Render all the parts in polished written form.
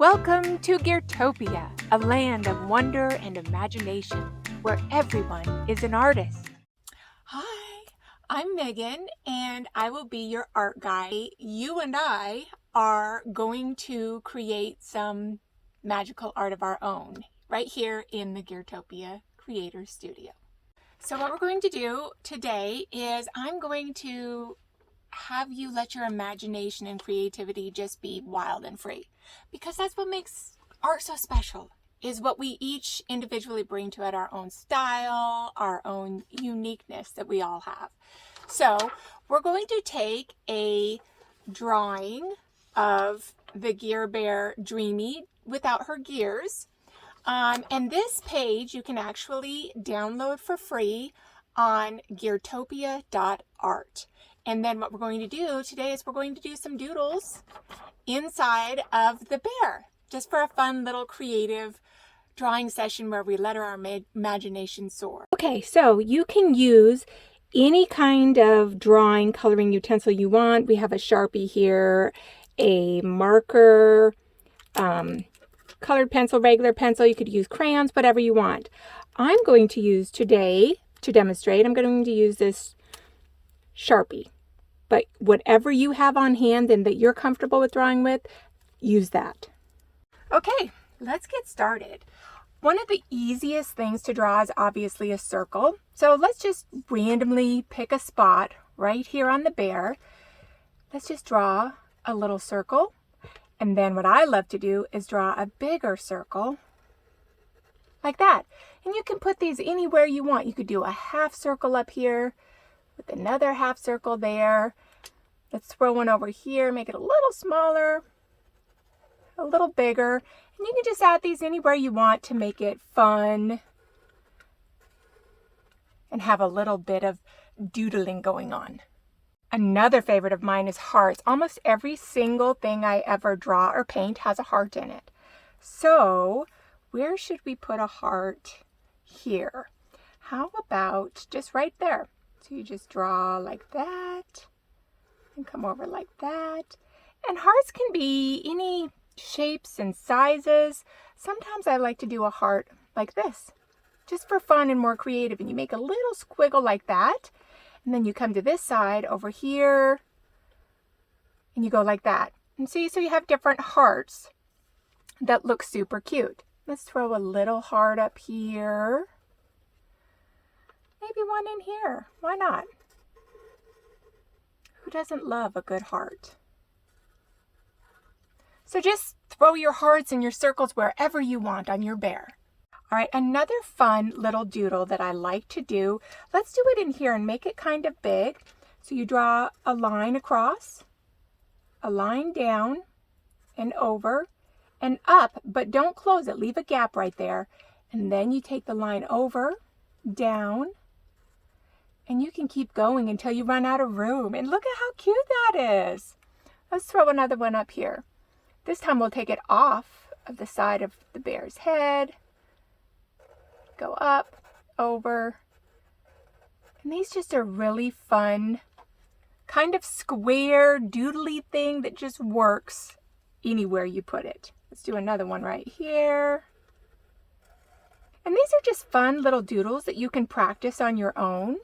Welcome to Geartopia, a land of wonder and imagination, where everyone is an artist. Hi, I'm Megan, and I will be your art guide. You and I are going to create some magical art of our own, right here in the Geartopia Creator Studio. So what we're going to do today is I'm going to have you let your imagination and creativity just be wild and free, because that's what makes art so special, is what we each individually bring to it, our own style, our own uniqueness that we all have. So we're going to take a drawing of the Gear Bear Dreamy without her gears, and this page you can actually download for free on geartopia.art. And then what we're going to do today is we're going to do some doodles inside of the bear, just for a fun little creative drawing session where we let our imagination soar. Okay, so you can use any kind of drawing coloring utensil you want. We have a Sharpie here, a marker, colored pencil, regular pencil. You could use crayons, whatever you want. I'm going to use today, to demonstrate, I'm going to use this Sharpie. But whatever you have on hand and that you're comfortable with drawing with, use that. Okay, let's get started. One of the easiest things to draw is obviously a circle. So let's just randomly pick a spot right here on the bear. Let's just draw a little circle. And then what I love to do is draw a bigger circle like that. And you can put these anywhere you want. You could do a half circle up here with another half circle there. Let's throw one over here, make it a little smaller, a little bigger. And you can just add these anywhere you want to make it fun and have a little bit of doodling going on. Another favorite of mine is hearts. Almost every single thing I ever draw or paint has a heart in it. So where should we put a heart here? How about just right there? So you just draw like that and come over like that. And hearts can be any shapes and sizes. Sometimes I like to do a heart like this, just for fun and more creative. And you make a little squiggle like that. And then you come to this side over here and you go like that. And see, so you have different hearts that look super cute. Let's throw a little heart up here. Maybe one in here. Why not? Who doesn't love a good heart? So just throw your hearts and your circles wherever you want on your bear. All right, another fun little doodle that I like to do. Let's do it in here and make it kind of big. So you draw a line across, a line down and over and up, but don't close it. Leave a gap right there. And then you take the line over, down, and you can keep going until you run out of room. And look at how cute that is. Let's throw another one up here. This time we'll take it off of the side of the bear's head. Go up, over. And these just are really fun, kind of square, doodly thing that just works anywhere you put it. Let's do another one right here. And these are just fun little doodles that you can practice on your own.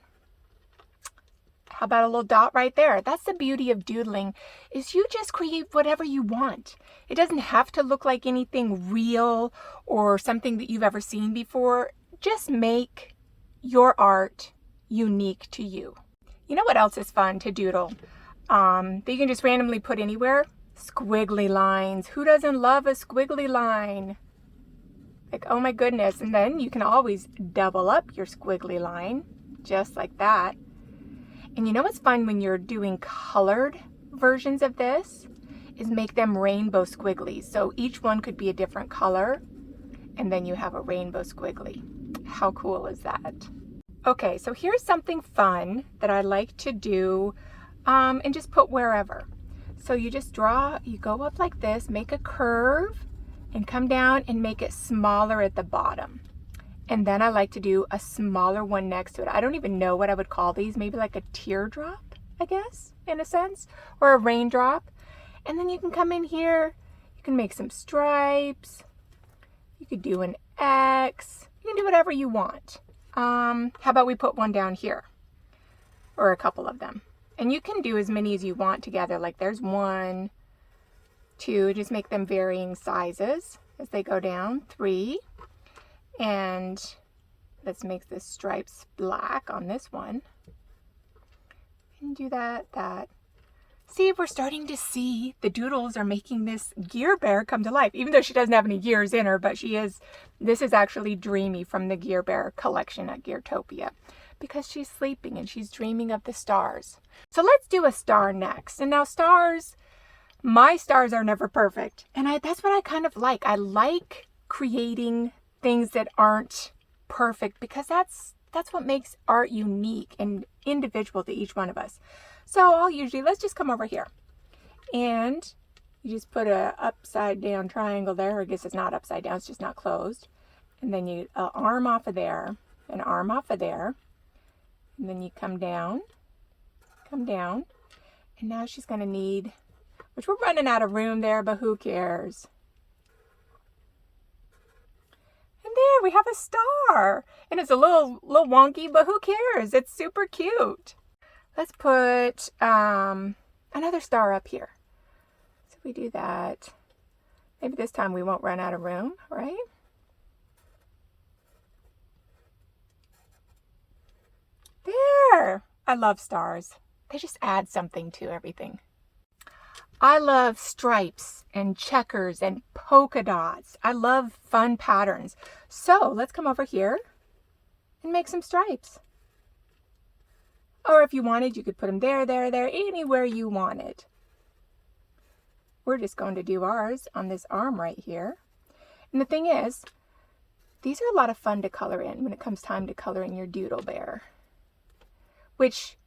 How about a little dot right there? That's the beauty of doodling, is you just create whatever you want. It doesn't have to look like anything real or something that you've ever seen before. Just make your art unique to you. You know what else is fun to doodle? That you can just randomly put anywhere? Squiggly lines. Who doesn't love a squiggly line? Like, oh my goodness. And then you can always double up your squiggly line, just like that. And you know what's fun when you're doing colored versions of this is make them rainbow squigglies. So each one could be a different color, and then you have a rainbow squiggly. How cool is that? Okay, so here's something fun that I like to do and just put wherever. So you just draw, you go up like this, make a curve, and come down and make it smaller at the bottom. And then I like to do a smaller one next to it. I don't even know what I would call these. Maybe like a teardrop, I guess, in a sense, or a raindrop. And then you can come in here, You can make some stripes. You could do an X. You can do whatever you want. How about we put one down here? Or a couple of them. And you can do as many as you want together. Like there's 1, 2, just make them varying sizes as they go down. 3. And let's make the stripes black on this one. And do that. See, we're starting to see the doodles are making this gear bear come to life. Even though she doesn't have any gears in her, but this is actually Dreamy from the Gear Bear collection at Geartopia. Because she's sleeping and she's dreaming of the stars. So let's do a star next. And now stars, my stars are never perfect. And that's what I kind of like. I like creating things that aren't perfect because that's what makes art unique and individual to each one of us. So let's just come over here. And you just put a upside down triangle there. I guess it's not upside down, it's just not closed. And then you arm off of there, an arm off of there. And then you come down, and now she's going to need, which we're running out of room there, but who cares? And there we have a star, and it's a little wonky, but who cares? It's super cute. Let's put another star up here. So we do that. Maybe this time we won't run out of room, right? There! I love stars. They just add something to everything. I love stripes and checkers and polka dots. I love fun patterns. So let's come over here and make some stripes. Or if you wanted, you could put them there, anywhere you wanted. We're just going to do ours on this arm right here. And the thing is, these are a lot of fun to color in when it comes time to coloring your doodle bear. Which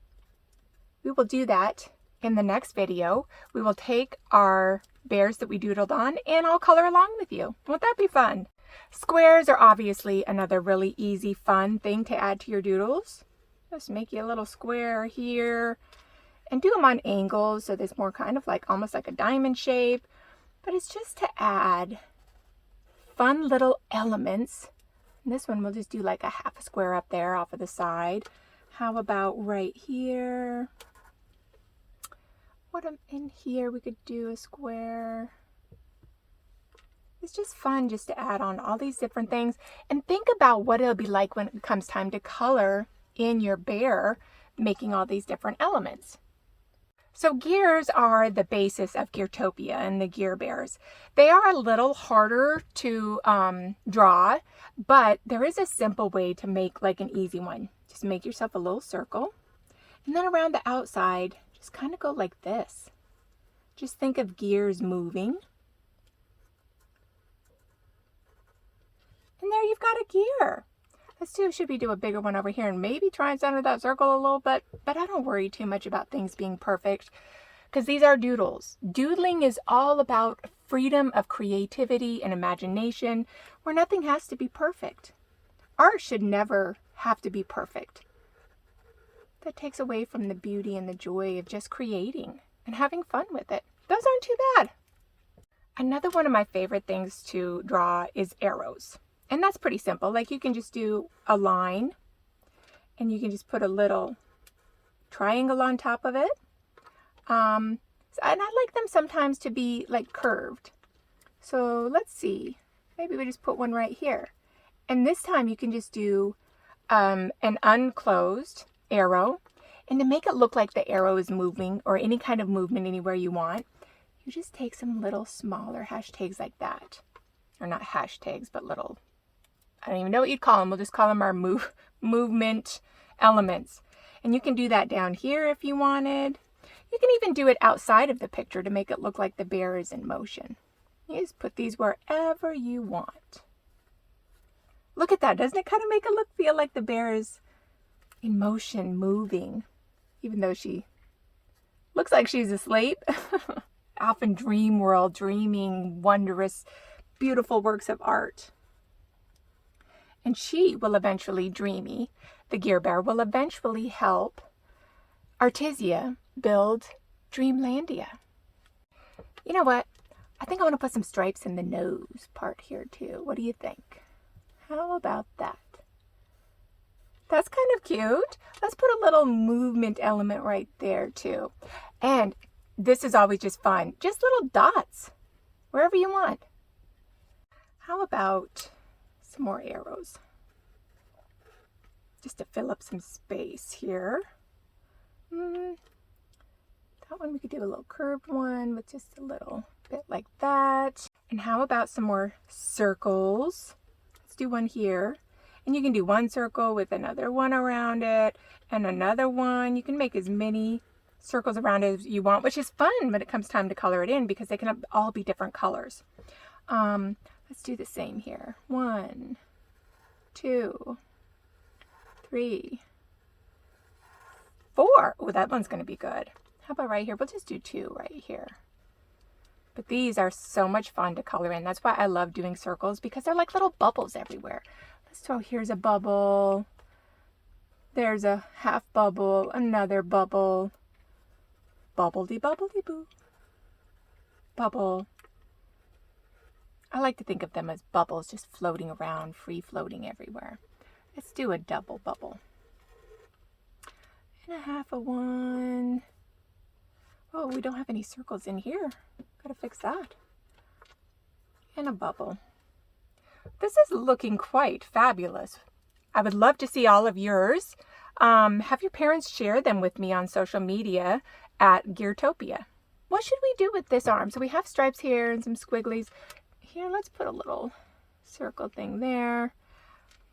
we will do that in the next video. We will take our bears that we doodled on and I'll color along with you. Won't that be fun? Squares are obviously another really easy, fun thing to add to your doodles. Just make you a little square here and do them on angles so there's more kind of like almost like a diamond shape. But it's just to add fun little elements. And this one we'll just do like a half a square up there off of the side. How about right here? What in here we could do a square. It's just fun just to add on all these different things and think about what it'll be like when it comes time to color in your bear, making all these different elements. So gears are the basis of Geartopia and the Gear Bears. They are a little harder to draw, but there is a simple way to make like an easy one. Just make yourself a little circle, and then around the outside, just kind of go like this. Just think of gears moving. And there you've got a gear. Should we do a bigger one over here and maybe try and center that circle a little bit? But I don't worry too much about things being perfect because these are doodles. Doodling is all about freedom of creativity and imagination where nothing has to be perfect. Art should never have to be perfect. That takes away from the beauty and the joy of just creating and having fun with it. Those aren't too bad. Another one of my favorite things to draw is arrows. And that's pretty simple. Like you can just do a line and you can just put a little triangle on top of it. And I like them sometimes to be like curved. So let's see. Maybe we just put one right here. And this time you can just do an unclosed arrow. And to make it look like the arrow is moving or any kind of movement anywhere you want, you just take some little smaller hashtags like that. Or not hashtags, but little, I don't even know what you'd call them. We'll just call them our movement elements. And you can do that down here if you wanted. You can even do it outside of the picture to make it look like the bear is in motion. You just put these wherever you want. Look at that. Doesn't it kind of feel like the bear is in motion, moving, even though she looks like she's asleep? Off in dream world, dreaming wondrous, beautiful works of art. And she will eventually, Dreamy, the Gear Bear, will eventually help Artisia build Dreamlandia. You know what? I think I want to put some stripes in the nose part here too. What do you think? How about that? That's kind of cute. Let's put a little movement element right there too. And this is always just fun. Just little dots, wherever you want. How about some more arrows? Just to fill up some space here. That one we could do a little curved one with just a little bit like that. And how about some more circles? Let's do one here. And you can do one circle with another one around it and another one. You can make as many circles around it as you want, which is fun when it comes time to color it in because they can all be different colors. Let's do the same here. 1, 2, 3, 4. Oh, that one's going to be good. How about right here? We'll just do 2 right here. But these are so much fun to color in. That's why I love doing circles because they're like little bubbles everywhere. So here's a bubble. There's a half bubble, another bubble. Bubbledy bubbledy boo. Bubble. I like to think of them as bubbles just floating around, free floating everywhere. Let's do a double bubble. And a half of one. Oh, we don't have any circles in here. Gotta fix that. And a bubble. This is looking quite fabulous. I would love to see all of yours. Have your parents share them with me on social media at Geartopia. What should we do with this arm? So we have stripes here and some squigglies. Here, let's put a little circle thing there.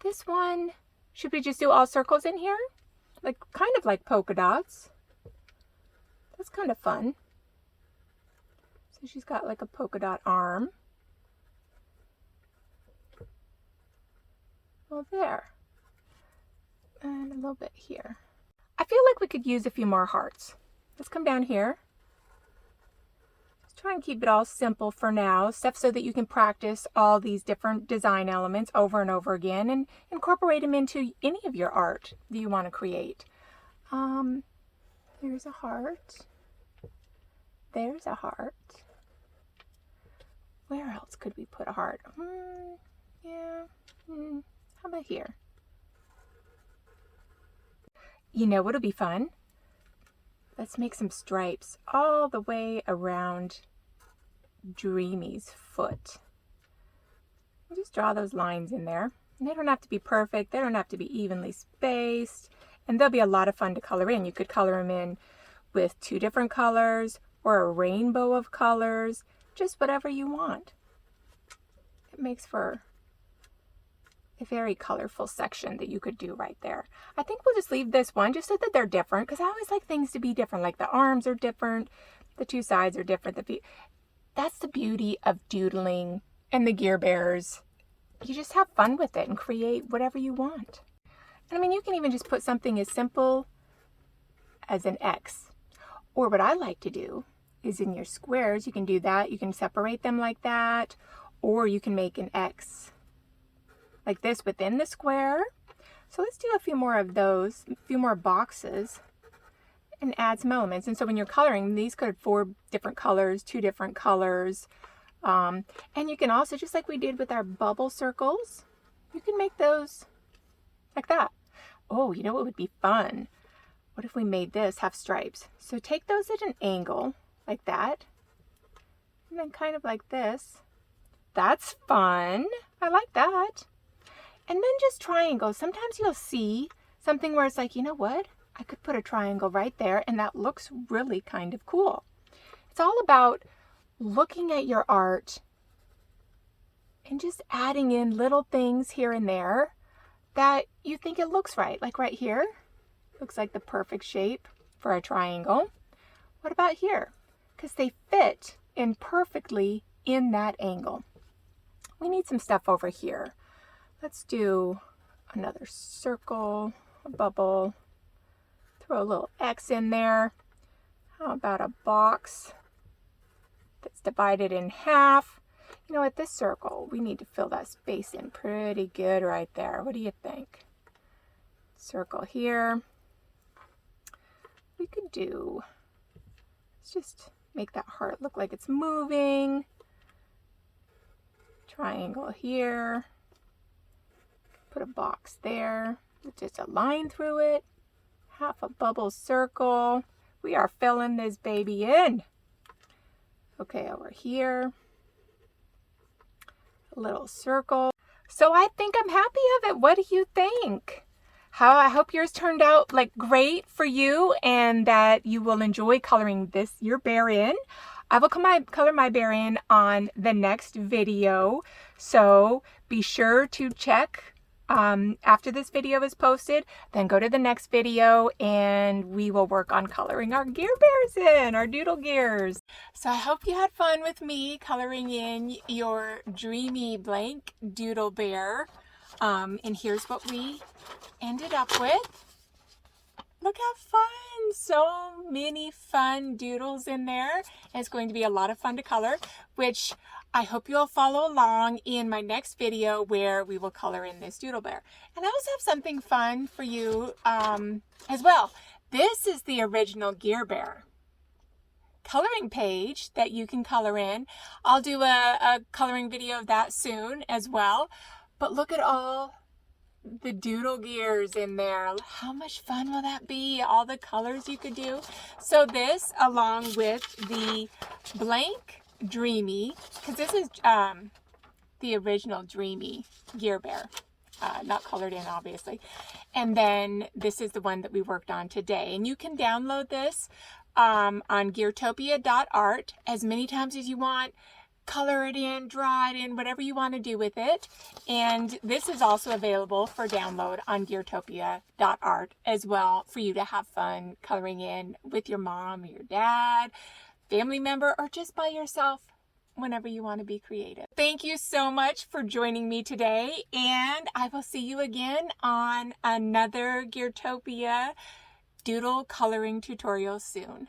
This one, should we just do all circles in here? Like, kind of like polka dots. That's kind of fun. So she's got like a polka dot arm. Well, there. And a little bit here. I feel like we could use a few more hearts. Let's come down here. Let's try and keep it all simple for now, stuff so that you can practice all these different design elements over and over again and incorporate them into any of your art that you want to create. There's a heart. There's a heart. Where else could we put a heart? Yeah. How about here? You know what'll be fun? Let's make some stripes all the way around Dreamy's foot. We'll just draw those lines in there. And they don't have to be perfect. They don't have to be evenly spaced. And they'll be a lot of fun to color in. You could color them in with 2 different colors or a rainbow of colors. Just whatever you want. It makes for a very colorful section that you could do right there. I think we'll just leave this one just so that they're different because I always like things to be different. Like the arms are different, the 2 sides are different. The feet. That's the beauty of doodling and the Gear Bears. You just have fun with it and create whatever you want. And I mean, you can even just put something as simple as an X. Or what I like to do is in your squares, you can do that. You can separate them like that, or you can make an X like this within the square. So let's do a few more of those, a few more boxes, and add some elements. And so when you're coloring, these could have 4 different colors, 2 different colors. And you can also, just like we did with our bubble circles, you can make those like that. Oh, you know what would be fun? What if we made this have stripes? So take those at an angle like that, and then kind of like this. That's fun. I like that. And then just triangles. Sometimes you'll see something where it's like, you know what? I could put a triangle right there, and that looks really kind of cool. It's all about looking at your art and just adding in little things here and there that you think it looks right. Like right here, looks like the perfect shape for a triangle. What about here? Because they fit in perfectly in that angle. We need some stuff over here. Let's do another circle, a bubble, throw a little X in there. How about a box that's divided in half? You know, at this circle, we need to fill that space in pretty good right there. What do you think? Circle here. We could do, let's just make that heart look like it's moving. triangle here, put a box there with just a line through it, half a bubble circle. We are filling this baby in. Okay, over here, a little circle. So I think I'm happy of it. What do you think? I hope yours turned out like great for you and that you will enjoy coloring your bear in. I will color my bear in on the next video. So be sure to check after this video is posted, then go to the next video and we will work on coloring our gear bears in, our doodle gears. So I hope you had fun with me coloring in your dreamy blank doodle bear. And here's what we ended up with. Look how fun! So many fun doodles in there. And it's going to be a lot of fun to color, which I hope you'll follow along in my next video where we will color in this doodle bear. And I also have something fun for you as well. This is the original Gear Bear coloring page that you can color in. I'll do a coloring video of that soon as well. But look at all the doodle gears in there. How much fun will that be? All the colors you could do. So this, along with the blank Dreamy, because this is the original Dreamy Gear Bear, not colored in obviously. And then this is the one that we worked on today. And you can download this on Geartopia.art as many times as you want. Color it in, draw it in, whatever you want to do with it. And this is also available for download on Geartopia.art as well for you to have fun coloring in with your mom, your dad, family member, or just by yourself whenever you want to be creative. Thank you so much for joining me today, and I will see you again on another Geartopia doodle coloring tutorial soon.